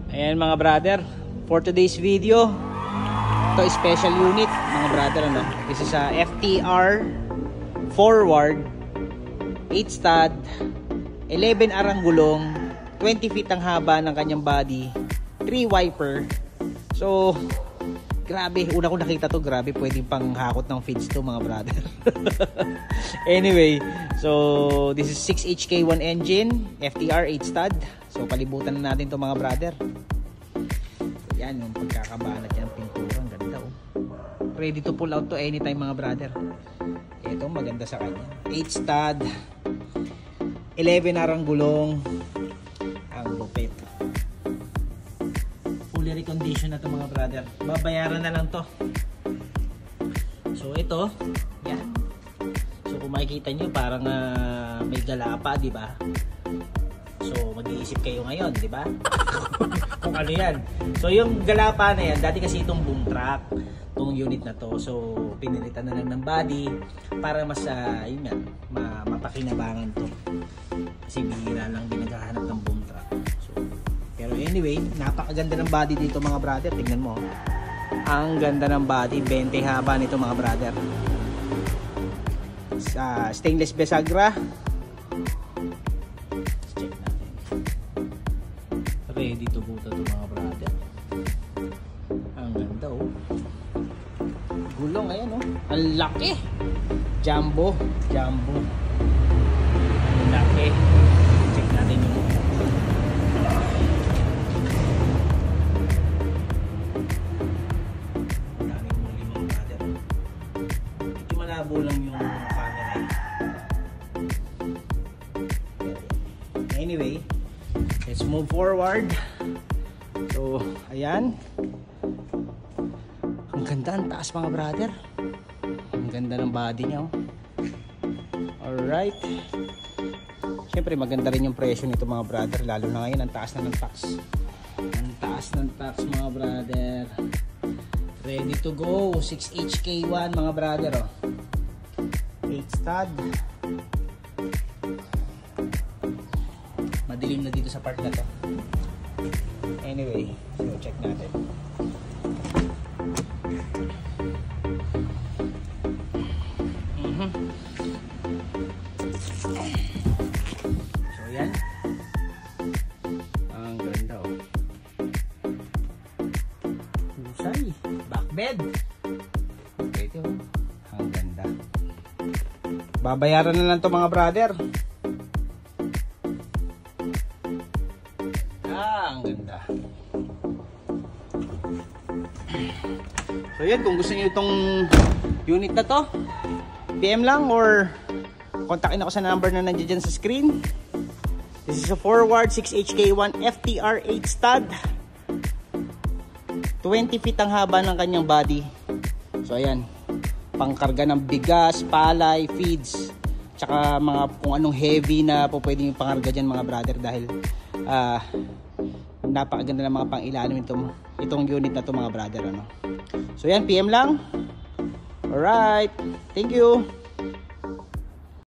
Ayan mga brother, for today's video, ito special unit mga brother, ano? This is a FTR forward 8 stud 11 arang gulong, 20 feet ang haba ng kanyang body, 3 wiper. So grabe, una ko nakita to, grabe, pwedeng pang hakot ng feeds to mga brother. Anyway, so this is 6HK1 engine, FTR 8 stud. So palibutan na natin to mga brother. So, yan yung pagkakabanat yan, pintura, ang ganda oh. Ready to pull out to anytime mga brother. Ito maganda sa kanya, 8 stud 11 arang gulong, ang lupit. Fully reconditioned na to mga brother. Babayaran na lang to. So ito, yan. So kung makikita nyo, parang may galapa, di ba? So mag-iisip kayo ngayon, di ba? Kung ano yan. So yung galapa na yan, dati kasi itong boom truck, itong unit na to. So pinilitan na lang ng body para mas yun nga, mapakinabangan to. Kasi bihira lang din naghahanap ng boom truck. So, pero anyway, napakaganda ng body dito mga brother. Tingnan mo. Ang ganda ng body, 20 haba nito mga brother. Sa stainless bisagra. Check natin. Ready to go to mga brother. Ang ganda oh. Gulong ayan oh. Ang laki. Jumbo. Ang laki. Check natin yung lang yung camera. Anyway, let's move forward. So, ayan. Ang ganda, ang taas mga brother. Ang ganda ng body niya oh. Alright. Siyempre maganda rin yung presyo nito mga brother. Lalo na ngayon, ang taas na ng tax. Ang taas ng tax mga brother. Ready to go. 6HK1 mga brother oh. 8 stud. Madilim na dito sa part na to. Anyway, so check natin. So yan. Ang ganda oh. Husay. Backbed. Okay ito. Ang ganda. Babayaran na lang to mga brother. Ang ganda. So yan, kung gusto niyo itong unit na to, PM lang or kontakin ako sa number na nandiyan sa screen. This is a forward 6HK1 FTR 8 stud. 20 feet ang haba ng kanyang body. So ayan, pangkarga ng bigas, palay, feeds, tsaka mga kung anong heavy na po pwedeng pangarga dyan mga brother, dahil napakaganda ng mga pang-ilalim itong unit na to mga brother, ano. So yan, PM lang. Alright, thank you.